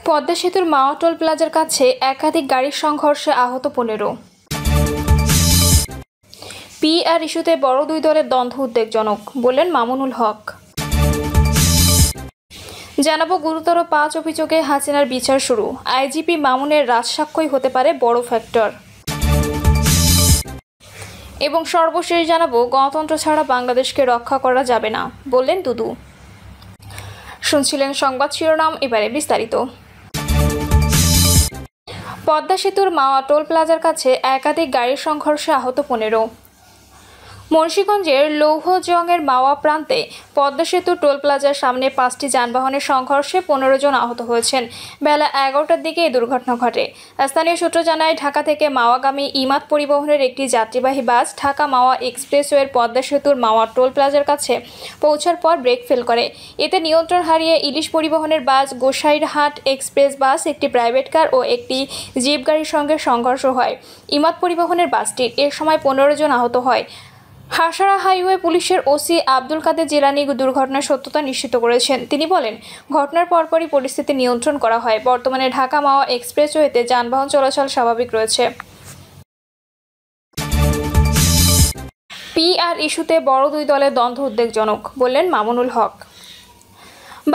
পদ্মা সেতুর মাওয়া টোল প্লাজার কাছে একাধিক গাড়ির সংঘর্ষে আহত 15। পিআর ইস্যুতে বড় দুই দলের দ্বন্দ্ব উদ্বেগজনক, বললেন মামুনুল হক। জানাবো গুরুতর 5 অভিযোগে হাসিনার বিচার শুরু, আইজিপি মামুনের রাজসাক্ষ্যই হতে পারে বড় ফ্যাক্টর। এবং সর্বশেষ জানাবো গণতন্ত্র ছাড়া বাংলাদেশকে রক্ষা করা যাবে না, বললেন দুদু। শুনছিলেন সংবাদ শিরোনাম, এবারে বিস্তারিত। পদ্মা সেতুর মাওয়া টোল প্লাজার কাছে একাধিক গাড়ির সংঘর্ষে আহত 15। মুন্সিগঞ্জের লৌহজংয়ের মাওয়া প্রান্তে পদ্মা সেতু টোল প্লাজার সামনে 5টি যানবাহনের সংঘর্ষে 15 জন আহত হয়েছেন। বেলা 11টার দিকে এই দুর্ঘটনা ঘটে। স্থানীয় সূত্র জানায়, ঢাকা থেকে মাওয়াগামী ইমাদ পরিবহনের একটি যাত্রীবাহী বাস ঢাকা মাওয়া এক্সপ্রেসওয়ের পদ্মা সেতুর মাওয়া টোল প্লাজার কাছে পৌঁছার পর ব্রেক ফেল করে। এতে নিয়ন্ত্রণ হারিয়ে ইলিশ পরিবহনের বাস, গোসাইরহাট এক্সপ্রেস বাস, একটি প্রাইভেট কার ও একটি জিপ গাড়ির সঙ্গে সংঘর্ষ হয় ইমাদ পরিবহনের বাসটির। এ সময় 15 জন আহত হয়। হাসারা হাইওয়ে পুলিশের ওসি আব্দুল কাদের জিলানী দুর্ঘটনার সত্যতা নিশ্চিত করেছেন। তিনি বলেন, ঘটনার পরপরই পরিস্থিতি নিয়ন্ত্রণ করা হয়। বর্তমানে ঢাকা মাওয়া এক্সপ্রেসওয়েতে যানবাহন চলাচল স্বাভাবিক রয়েছে। পিআর ইস্যুতে বড় দুই দলের দ্বন্দ্ব উদ্বেগজনক, বললেন মামুনুল হক।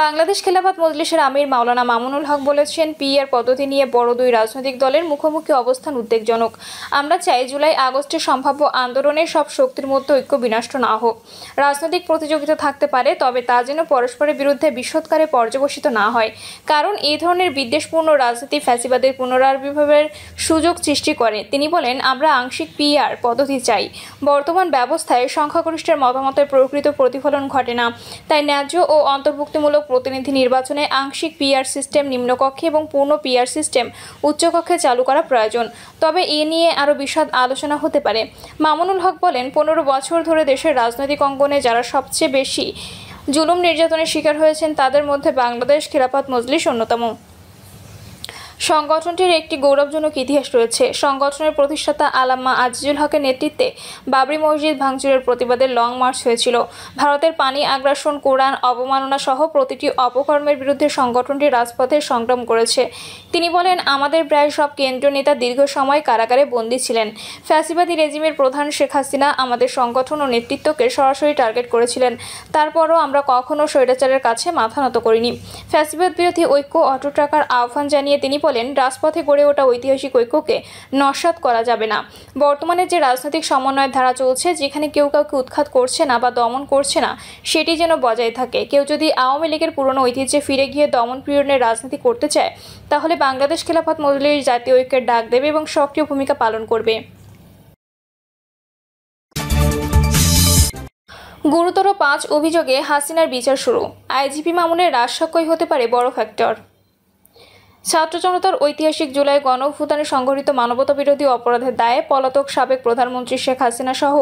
বাংলাদেশ খেলাফত মজলিসের আমির মাওলানা মামুনুল হক বলেছেন, পিআর পদ্ধতি নিয়ে বড় দুই রাজনৈতিক দলের মুখোমুখি অবস্থান উদ্বেগজনক। আমরা চাই জুলাই আগস্টে সম্ভাব্য আন্দোলনে সব শক্তির মধ্যে ঐক্য বিনষ্ট না হোক। রাজনৈতিক প্রতিযোগিতা থাকতে পারে, তবে তা যেন পরস্পরের বিরুদ্ধে বিষদকারে পর্যবসিত না হয়। কারণ এই ধরনের বিদ্বেষপূর্ণ রাজনীতি ফ্যাসিবাদের পুনরাবির্ভাবের সুযোগ সৃষ্টি করে। তিনি বলেন, আমরা আংশিক পিআর পদ্ধতি চাই। বর্তমান ব্যবস্থায় সংখ্যাগরিষ্ঠের মতামতের প্রকৃত প্রতিফলন ঘটে না। তাই ন্যায্য ও অন্তর্ভুক্তিমূলক প্রতিনিধি নির্বাচনে আংশিক পিআর সিস্টেম নিম্নকক্ষে এবং পূর্ণ পিআর সিস্টেম উচ্চকক্ষে চালু করা প্রয়োজন। তবে এ নিয়ে আরও বিশদ আলোচনা হতে পারে। মামুনুল হক বলেন, 15 বছর ধরে দেশের রাজনৈতিক অঙ্গনে যারা সবচেয়ে বেশি জুলুম নির্যাতনের শিকার হয়েছেন তাদের মধ্যে বাংলাদেশ খেলাফত মজলিস অন্যতম। সংগঠনটির একটি গৌরবজনক ইতিহাস রয়েছে। সংগঠনের প্রতিষ্ঠাতা আল্লামা আজিজুল হকের নেতৃত্বে বাবরি মসজিদ ভাঙচুরের প্রতিবাদে লং মার্চ হয়েছিল। ভারতের পানি আগ্রাসন, কোরআন অবমাননা সহ প্রতিটি অপকর্মের বিরুদ্ধে সংগঠনটি রাজপথে সংগ্রাম করেছে। তিনি বলেন, আমাদের প্রায় সব কেন্দ্রীয় নেতা দীর্ঘ সময় কারাগারে বন্দী ছিলেন। ফ্যাসিবাদী রেজিমের প্রধান শেখ হাসিনা আমাদের সংগঠন ও নেতৃত্বকে সরাসরি টার্গেট করেছিলেন। তারপরও আমরা কখনো স্বৈরাচারের কাছে মাথা নত করিনি। ফ্যাসিবাদ বিরোধী ঐক্য অটুট রাখার আহ্বান জানিয়ে তিনি বলেন, রাজপথে গড়ে ওঠা ঐতিহাসিক ঐক্যকে নস্যাৎ করা যাবে না। বর্তমানে যে রাজনৈতিক সমন্বয়ের ধারা চলছে, যেখানে কেউ কাউকে উৎখাত করছে না বা দমন করছে না, সেটি যেন বজায় থাকে। কেউ যদি আওয়ামী লীগের পুরনো ঐতিহ্যে ফিরে গিয়ে দমন পীড়নের রাজনীতি করতে চায়, তাহলে বাংলাদেশ খেলাফত মজলিস জাতীয় ঐক্যের ডাক দেবে এবং সক্রিয় ভূমিকা পালন করবে। গুরুতর 5 অভিযোগে হাসিনার বিচার শুরু, আইজিপি মামুনের রাজসাক্ষ্যই হতে পারে বড় ফ্যাক্টর। ছাত্র জনতার ঐতিহাসিক জুলাই গণঅভ্যুত্থানে সংঘটিত মানবতাবিরোধী অপরাধের দায়ে পলাতক সাবেক প্রধানমন্ত্রী শেখ হাসিনা সহ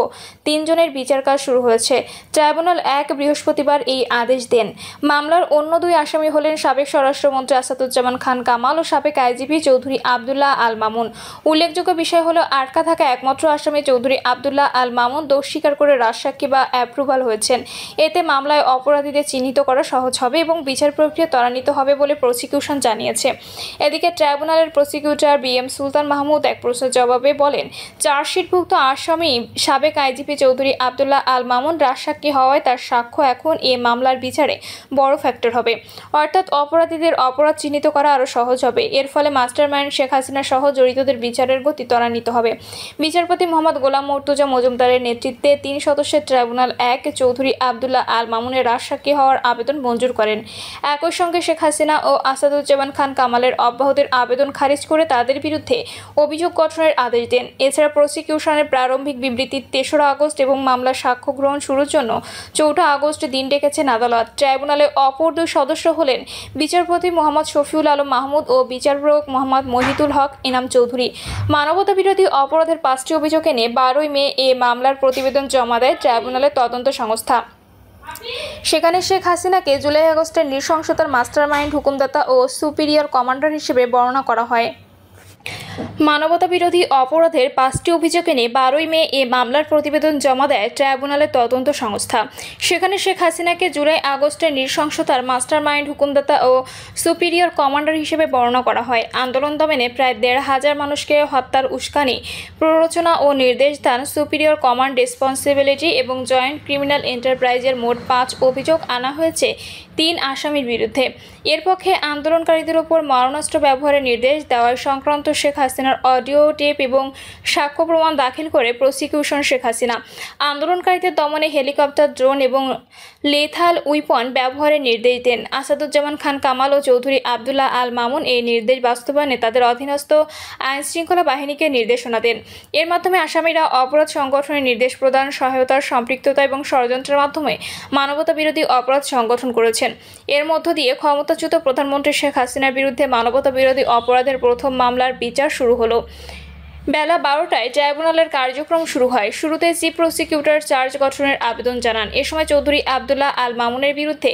3 জনের বিচার কাজ শুরু হয়েছে। ট্রাইব্যুনাল 1 বৃহস্পতিবার এই আদেশ দেন। মামলার অন্য 2 আসামি হলেন সাবেক স্বরাষ্ট্রমন্ত্রী আসাদুজ্জামান খান কামাল ও সাবেক আইজিপি চৌধুরী আবদুল্লাহ আল মামুন। উল্লেখযোগ্য বিষয় হলো, আটকা থাকা একমাত্র আসামি চৌধুরী আবদুল্লাহ আল মামুন দোষ স্বীকার করে রাজসাক্ষী বা অ্যাপ্রুভাল হয়েছেন। এতে মামলায় অপরাধীদের চিহ্নিত করা সহজ হবে এবং বিচার প্রক্রিয়া ত্বরান্বিত হবে বলে প্রসিকিউশন জানিয়েছে। এদিকে ট্রাইব্যুনালের প্রসিকিউটর বিএম সুলতান মাহমুদ এক প্রশ্নের জবাবে বলেন, চার্জশিটভুক্ত আসামি সাবেক আইজিপি চৌধুরী আবদুল্লাহ আল মামুন রাজসাক্ষী হওয়ায় তার সাক্ষ্য এখন এ মামলার বিচারে বড় ফ্যাক্টর হবে। অর্থাৎ অপরাধীদের অপরাধ চিহ্নিত করা আরও সহজ হবে। এর ফলে মাস্টারমাইন্ড শেখ হাসিনা সহ জড়িতদের বিচারের গতি ত্বরান্বিত হবে। বিচারপতি মোহাম্মদ গোলাম মর্তুজা মজুমদারের নেতৃত্বে 3 সদস্যের ট্রাইব্যুনাল 1 চৌধুরী আবদুল্লাহ আল মামুনের রাজসাক্ষী হওয়ার আবেদন মঞ্জুর করেন। একই সঙ্গে শেখ হাসিনা ও আসাদুজ্জামান খান কামালের অব্যাহতির আবেদন খারিজ করে তাদের বিরুদ্ধে অভিযোগ গঠনের আদেশ দেন। এছাড়া প্রসিকিউশনের প্রারম্ভিক বিবৃতি 3রা আগস্ট এবং মামলার সাক্ষ্য গ্রহণ শুরুর জন্য 4 আগস্ট দিন ডেকেছেন আদালত। ট্রাইব্যুনালে অপর 2 সদস্য হলেন বিচারপতি মোহাম্মদ শফিউল আলম মাহমুদ ও বিচারক মোহাম্মদ মহিতুল হক ইনাম চৌধুরী। মানবতাবিরোধী অপরাধের 5টি অভিযোগ এনে 12ই মে এ মামলার প্রতিবেদন জমা দেয় ট্রাইব্যুনালের তদন্ত সংস্থা। সেখানে শেখ হাসিনাকে জুলাই আগস্টের নৃশংসতার মাস্টারমাইন্ড, হুকুমদাতা ও সুপিরিয়র কমান্ডার হিসেবে বর্ণনা করা হয়। মানবতাবিরোধী অপরাধের 5টি অভিযোগে নিয়ে 12ই মে এ মামলার প্রতিবেদন জমা দেয় ট্রাইব্যুনালের তদন্ত সংস্থা। সেখানে শেখ হাসিনাকে জুলাই আগস্টের নৃশংসতার মাস্টারমাইন্ড, হুকুমদাতা ও সুপিরিয়র কমান্ডার হিসেবে বর্ণনা করা হয়। আন্দোলন দমনে প্রায় 1,500 মানুষকে হত্যার উস্কানি, প্ররোচনা ও নির্দেশ দান, সুপিরিয়র কমান্ড রেসপন্সিবিলিটি এবং জয়েন্ট ক্রিমিনাল এন্টারপ্রাইজের মোট 5 অভিযোগ আনা হয়েছে 3 আসামির বিরুদ্ধে। এর পক্ষে আন্দোলনকারীদের ওপর মারণাস্ত্র ব্যবহারের নির্দেশ দেওয়া সংক্রান্ত শেখ হাসিনার অডিও টেপ এবং সাক্ষ্য প্রমাণ দাখিল করে প্রসিকিউশন শেখ হাসিনা আন্দোলনকারীদের দমনে হেলিকপ্টার, ড্রোন এবং লেথাল উইপন ব্যবহারের নির্দেশ দেন। আসাদুজ্জামান খান কামাল ও চৌধুরী আবদুল্লাহ আল মামুন এই নির্দেশ বাস্তবায়নে তাদের অধীনস্থ আইনশৃঙ্খলা বাহিনীকে নির্দেশনা দেন। এর মাধ্যমে আসামিরা অপরাধ সংগঠনের নির্দেশ প্রদান, সহায়তার, সম্পৃক্ততা এবং ষড়যন্ত্রের মাধ্যমে মানবতাবিরোধী অপরাধ সংগঠন করেছেন। এর মধ্য দিয়ে ক্ষমতাচ্যুত প্রধানমন্ত্রী শেখ হাসিনার বিরুদ্ধে মানবতাবিরোধী অপরাধের প্রথম মামলার বিচার শুরু হলো। বেলা 12টায় ট্রাইব্যুনালের কার্যক্রম শুরু হয়। শুরুতে চিফ প্রসিকিউটর চার্জ গঠনের আবেদন জানান। এ সময় চৌধুরী আবদুল্লাহ আল মামুনের বিরুদ্ধে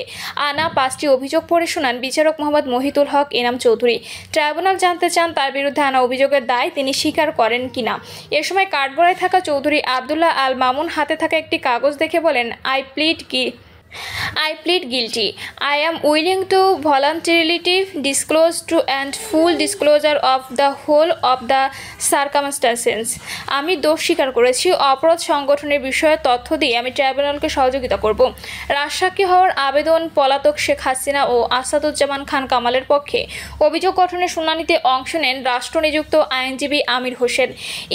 আনা 5টি অভিযোগ পড়ে শোনান বিচারক মোহাম্মদ মহিতুল হক এনাম চৌধুরী। ট্রাইব্যুনাল জানতে চান তার বিরুদ্ধে আনা অভিযোগের দায় তিনি স্বীকার করেন কিনা। এ সময় কাঠগড়ায় থাকা চৌধুরী আবদুল্লাহ আল মামুন হাতে থাকা একটি কাগজ দেখে বলেন, I plead guilty. I am willing to voluntarily disclose to and full disclosure of the whole of the circumstances. আমি দোষ স্বীকার করেছি। অপরাধ সংগঠনের বিষয়ে তথ্য দিয়ে আমি ট্রাইব্যুনালকে সহযোগিতা করব। রাজসাক্ষী হওয়ার আবেদন পলাতক শেখ হাসিনা ও আসাদুজ্জামান খান কামালের পক্ষে অভিযোগ গঠনের শুনানিতে অংশ নেন রাষ্ট্রনিযুক্ত আইনজীবী আমির হোসেন।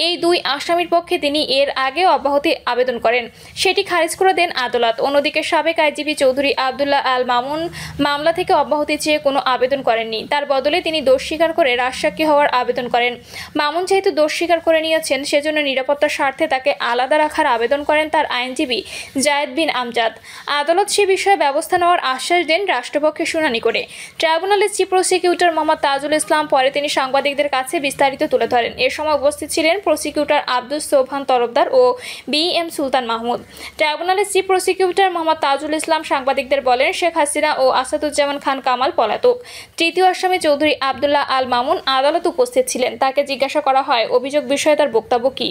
এই 2 আসামির পক্ষে তিনি এর আগে অব্যাহতি আবেদন করেন, সেটি খারিজ করে দেন আদালত। অন্যদিকে সাবেক আইনজীবী চৌধুরী আবদুল্লাহ আল মামুন মামলা থেকে অব্যাহতি চেয়ে কোনো আবেদন করেননি। তার বদলে তিনি দোষ স্বীকার করে রাজসাক্ষী হওয়ার আবেদন করেন। মামুন যেহেতু দোষ স্বীকার করে নিয়েছেন, সেজন্য নিরাপত্তার স্বার্থে তাকে আলাদা রাখার আবেদন করেন তার আইনজীবী জায়েদ বিন আমজাদ। আদালত সে বিষয়ে ব্যবস্থা নেওয়ার আশ্বাস দেন রাষ্ট্রপক্ষে শুনানি করে। ট্রাইব্যুনালের চিফ প্রসিকিউটর মোহাম্মদ তাজুল ইসলাম পরে তিনি সাংবাদিকদের কাছে বিস্তারিত তুলে ধরেন। এ সময় উপস্থিত ছিলেন প্রসিকিউটর আব্দুস সোবহান তরফদার ও BM সুলতান মাহমুদ। ট্রাইব্যুনালের চিফ প্রসিকিউটর মোহাম্মদ তাজুল ইসলাম সাংবাদিকদের বলেন, শেখ হাসিনা ও আসাদুজ্জামান খান কামাল পলাতক। তৃতীয় আসামি চৌধুরী আবদুল্লাহ আল মামুন আদালতে উপস্থিত ছিলেন। তাকে জিজ্ঞাসা করা হয় অভিযোগ বিষয়ে তার বক্তব্য কী।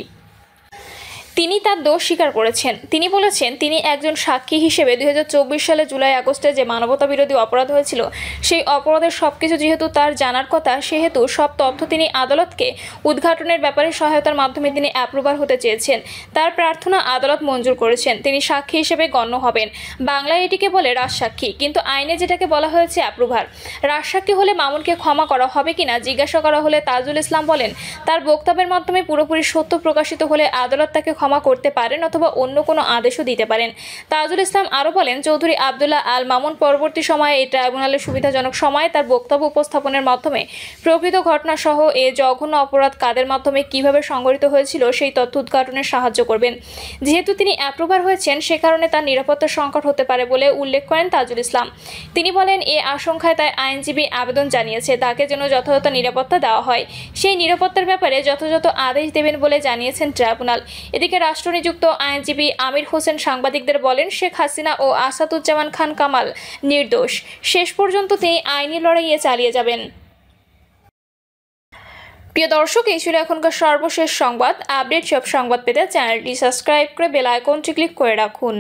তিনি তার দোষ স্বীকার করেছেন। তিনি বলেছেন, তিনি একজন সাক্ষী হিসেবে 2024 সালে জুলাই আগস্টে যে মানবতাবিরোধী অপরাধ হয়েছিল, সেই অপরাধের সবকিছু যেহেতু তার জানার কথা, সেহেতু সব তথ্য তিনি আদালতকে উদ্ঘাটনের ব্যাপারে সহায়তার মাধ্যমে তিনি অ্যাপ্রুভার হতে চেয়েছেন। তার প্রার্থনা আদালত মঞ্জুর করেছেন। তিনি সাক্ষী হিসেবে গণ্য হবেন। বাংলায় এটিকে বলে রাজসাক্ষী, কিন্তু আইনে যেটাকে বলা হয়েছে অ্যাপ্রুভার। রাজসাক্ষী হলে মামুনকে ক্ষমা করা হবে কিনা জিজ্ঞাসা করা হলে তাজুল ইসলাম বলেন, তার বক্তব্যের মাধ্যমে পুরোপুরি সত্য প্রকাশিত হলে আদালত তাকে ক্ষমা করতে পারেন অথবা অন্য কোনো আদেশও দিতে পারেন। তাজুল ইসলাম আরও বলেন, চৌধুরী আবদুল্লাহ আল মামুন পরবর্তী সময়ে এই ট্রাইব্যুনালের সুবিধাজনক সময়ে তার বক্তব্য উপস্থাপনের মাধ্যমে প্রকৃত ঘটনা সহ এ জঘন্য অপরাধ কাদের মাধ্যমে কিভাবে সংঘটিত হয়েছিল সেই তথ্য উদ্ঘাটনে সাহায্য করবেন। যেহেতু তিনি অ্যাপ্রুভার হয়েছেন, সে কারণে তার নিরাপত্তার সংকট হতে পারে বলে উল্লেখ করেন তাজুল ইসলাম। তিনি বলেন, এ আশঙ্কায় তাই আইনজীবী আবেদন জানিয়েছে তাকে যেন যথাযথ নিরাপত্তা দেওয়া হয়। সেই নিরাপত্তার ব্যাপারে যথাযথ আদেশ দেবেন বলে জানিয়েছেন ট্রাইব্যুনাল। এদিকে রাষ্ট্রনিযুক্ত আইনজীবী আমির হোসেন সাংবাদিকদের বলেন, শেখ হাসিনা ও আসাদুজ্জামান খান কামাল নির্দোষ। শেষ পর্যন্ত তিনি আইনি লড়াইয়ে চালিয়ে যাবেন। প্রিয় দর্শক, এই ছিল এখনকার সর্বশেষ সংবাদ। আপডেট সব সংবাদ পেতে চ্যানেলটি সাবস্ক্রাইব করে বেল আইকনটি ক্লিক করে রাখুন।